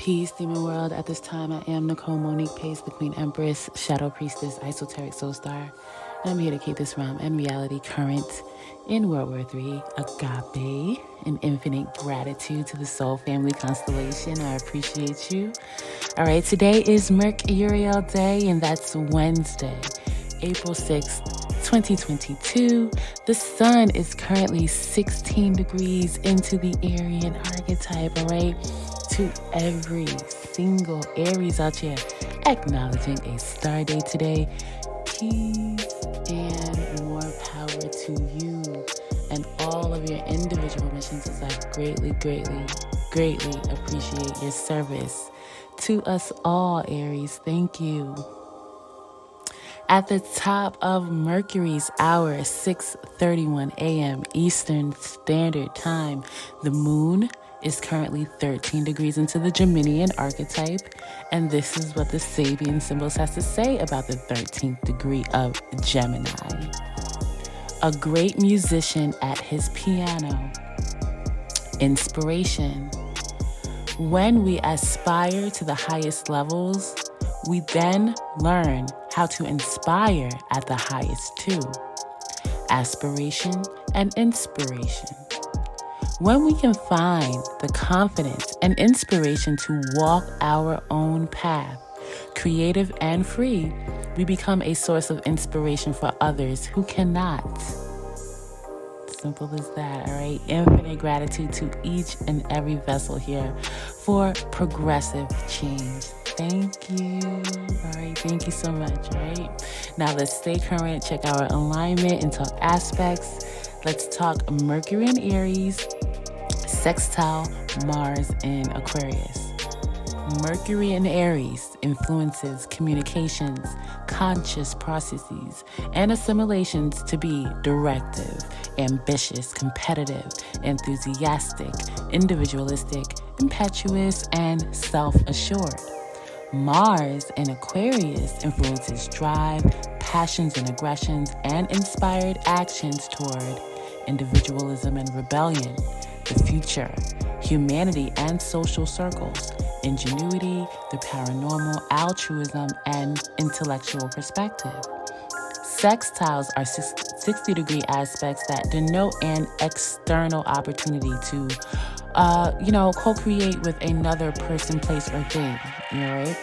Peace, Demon World. At this time, I am Nicole Monique Pace, the Queen Empress, Shadow Priestess, Esoteric Soul Star. And I'm here to keep this realm and reality current in World War III. Agape, and infinite gratitude to the Soul Family Constellation. I appreciate you. All right, today is murkURIEL Day, and that's Wednesday, April 6th, 2022. The sun is currently 16 degrees into the Aryan archetype, all right? To every single Aries out here, acknowledging a star day today. Peace and more power to you and all of your individual missions, as I greatly appreciate your service to us all, Aries. Thank you. At the top of Mercury's hour, 6:31 a.m. Eastern Standard Time, the moon is currently 13 degrees into the Geminian archetype, and this is what the Sabian Symbols has to say about the 13th degree of Gemini. A great musician at his piano. Inspiration. When we aspire to the highest levels, we then learn how to inspire at the highest too. Aspiration and inspiration. When we can find the confidence and inspiration to walk our own path, creative and free, we become a source of inspiration for others who cannot. Simple as that, all right? Infinite gratitude to each and every vessel here for progressive change. Thank you. All right, thank you so much, all right? Now let's stay current, check our alignment and talk aspects. Let's talk Mercury in Aries, sextile Mars in Aquarius. Mercury in Aries influences communications, conscious processes, and assimilations to be directive, ambitious, competitive, enthusiastic, individualistic, impetuous, and self-assured. Mars in Aquarius influences drive, passions and aggressions, and inspired actions toward individualism and rebellion, the future, humanity and social circles, ingenuity, the paranormal, altruism, and intellectual perspective. Sextiles are 60-degree aspects that denote an external opportunity to, co-create with another person, place, or thing, right?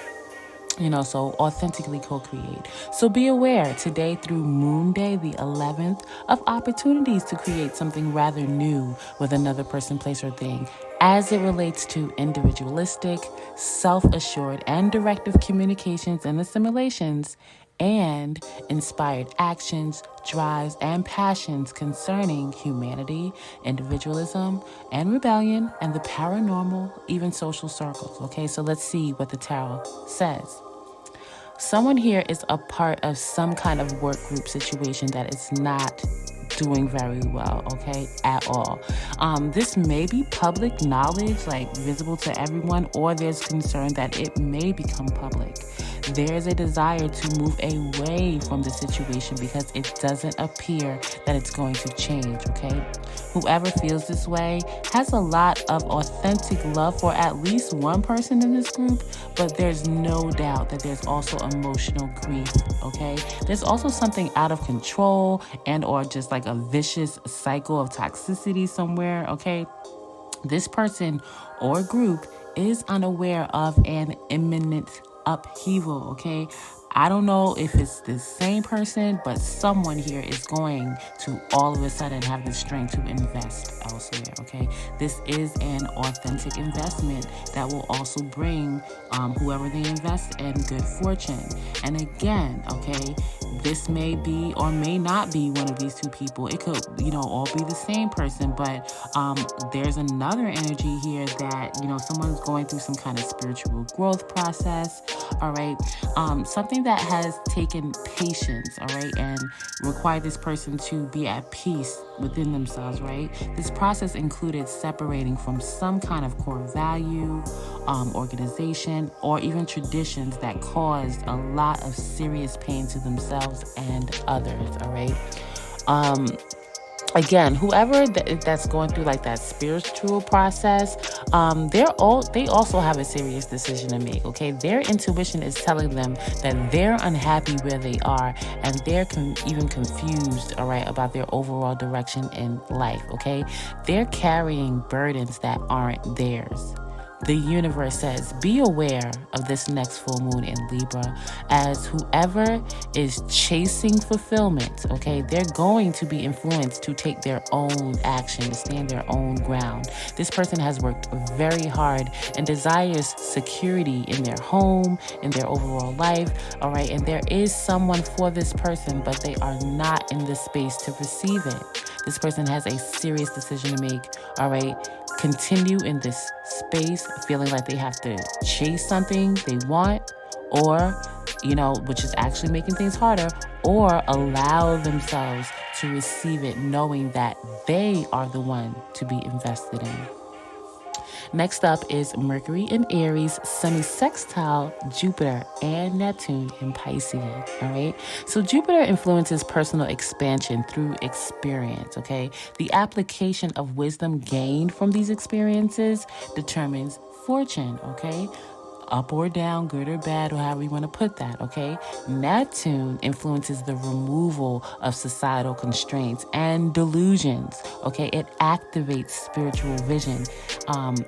So authentically co-create. So be aware today through Moon Day, the 11th, of opportunities to create something rather new with another person, place, or thing as it relates to individualistic, self-assured, and directive communications and assimilations, and inspired actions, drives, and passions concerning humanity, individualism, and rebellion, and the paranormal, even social circles. Okay, so let's see what the tarot says. Someone here is a part of some kind of work group situation that is not doing very well, okay, at all. This may be public knowledge, like visible to everyone, or there's concern that it may become public. There's a desire to move away from the situation because it doesn't appear that it's going to change, okay? Whoever feels this way has a lot of authentic love for at least one person in this group, but there's no doubt that there's also emotional grief, okay? There's also something out of control and or just like a vicious cycle of toxicity somewhere, okay? This person or group is unaware of an imminent upheaval, okay? I don't know if it's the same person, but someone here is going to all of a sudden have the strength to invest elsewhere, okay? This is an authentic investment that will also bring whoever they invest in good fortune. And again, okay, this may be or may not be one of these two people. It could, all be the same person, but there's another energy here that, someone's going through some kind of spiritual growth process, all right? Something that has taken patience, all right, and required this person to be at peace within themselves, right? This process included separating from some kind of core value, organization, or even traditions that caused a lot of serious pain to themselves and others, all right? again, whoever that's going through like that spiritual process, they also have a serious decision to make. Okay, their intuition is telling them that they're unhappy where they are, and they're even confused, all right, about their overall direction in life. Okay, they're carrying burdens that aren't theirs. The universe says, be aware of this next full moon in Libra, as whoever is chasing fulfillment, okay, they're going to be influenced to take their own action, to stand their own ground. This person has worked very hard and desires security in their home, in their overall life, all right, and there is someone for this person, but they are not in the space to receive it. This person has a serious decision to make, all right? Continue in this space feeling like they have to chase something they want, or, which is actually making things harder, or allow themselves to receive it knowing that they are the one to be invested in. Next up is Mercury in Aries, semisextile Jupiter and Neptune in Pisces, all right? So Jupiter influences personal expansion through experience, okay? The application of wisdom gained from these experiences determines fortune, okay? Up or down, good or bad, or however you want to put that, okay? Neptune influences the removal of societal constraints and delusions, okay? It activates spiritual vision,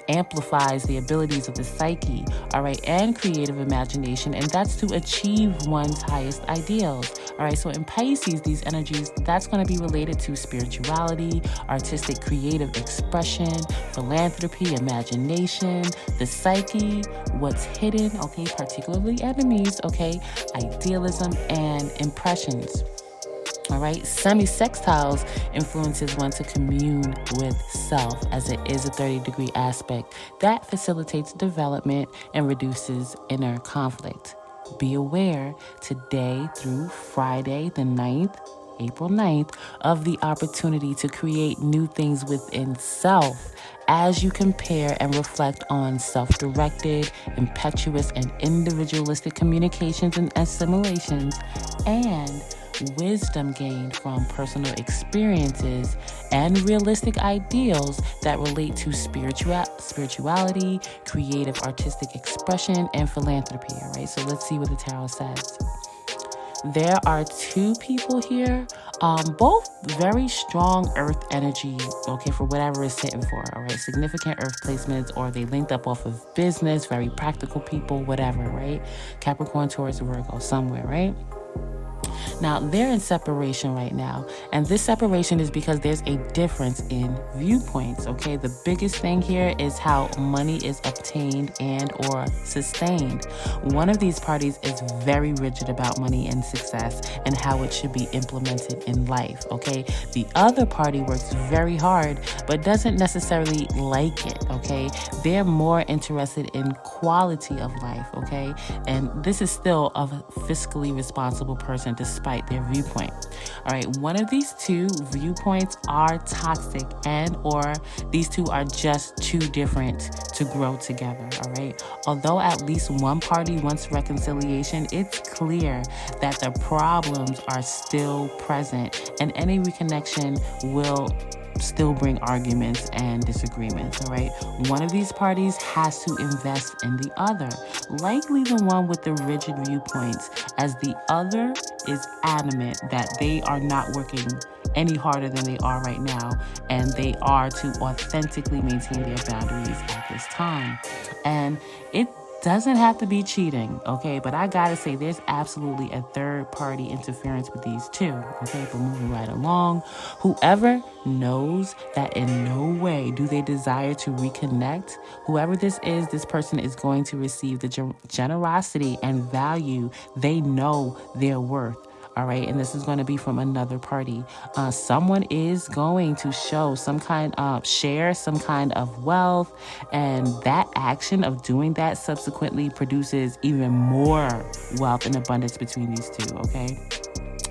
amplifies the abilities of the psyche, all right, and creative imagination, and that's to achieve one's highest ideals, all right? So in Pisces, these energies, that's going to be related to spirituality, artistic creative expression, philanthropy, imagination, the psyche, what's hidden, okay, particularly enemies, okay, idealism and impressions. All right, semisextiles influences one to commune with self, as it is a 30-degree aspect that facilitates development and reduces inner conflict. Be aware today through Friday the 9th, April 9th, of the opportunity to create new things within self as you compare and reflect on self-directed, impetuous, and individualistic communications and assimilations, and wisdom gained from personal experiences and realistic ideals that relate to spirituality, creative artistic expression, and philanthropy. All right, so let's see what the tarot says. There are two people here, both very strong earth energy, okay, for whatever it's sitting for, all right? Significant earth placements, or they linked up off of business, very practical people, whatever, right? Capricorn, Taurus, Virgo, somewhere, right? Now, they're in separation right now, and this separation is because there's a difference in viewpoints, okay? The biggest thing here is how money is obtained and or sustained. One of these parties is very rigid about money and success and how it should be implemented in life, okay? The other party works very hard, but doesn't necessarily like it, okay? They're more interested in quality of life, okay? And this is still a fiscally responsible person despite their viewpoint. All right, one of these two viewpoints are toxic, and or these two are just too different to grow together. All right, although at least one party wants reconciliation, it's clear that the problems are still present, and any reconnection will still bring arguments and disagreements, all right? One of these parties has to invest in the other, likely the one with the rigid viewpoints, as the other is adamant that they are not working any harder than they are right now, and they are to authentically maintain their boundaries at this time. And it doesn't have to be cheating, okay? But I gotta say, there's absolutely a third-party interference with these two, okay? But moving right along, whoever knows that in no way do they desire to reconnect, whoever this is, this person is going to receive the generosity and value they know they're worth. All right, and this is going to be from another party. Someone is going to show some kind of share some kind of wealth, and that action of doing that subsequently produces even more wealth and abundance between these two. Okay.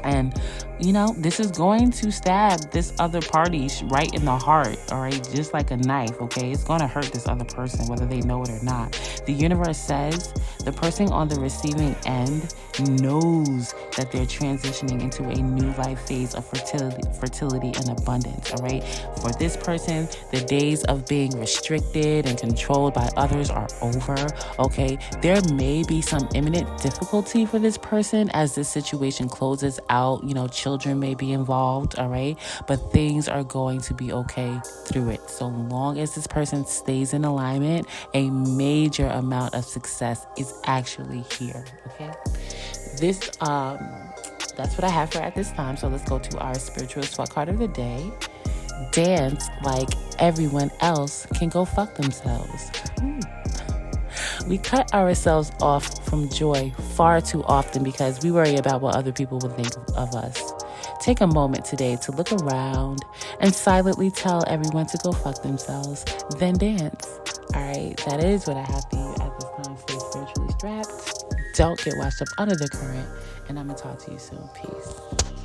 And this is going to stab this other party right in the heart, all right? Just like a knife, okay? It's going to hurt this other person, whether they know it or not. The universe says the person on the receiving end knows that they're transitioning into a new life phase of fertility and abundance, all right? For this person, the days of being restricted and controlled by others are over, okay? There may be some imminent difficulty for this person as this situation closes out. Children may be involved, all right? But things are going to be okay through it. So long as this person stays in alignment, a major amount of success is actually here, okay? That's what I have for at this time. So let's go to our spiritual sweat card of the day. Dance like everyone else can go fuck themselves. We cut ourselves off from joy far too often because we worry about what other people will think of us. Take a moment today to look around and silently tell everyone to go fuck themselves, then dance. All right, that is what I have for you at this time. Stay spiritually strapped. Don't get washed up under the current, and I'm going to talk to you soon. Peace.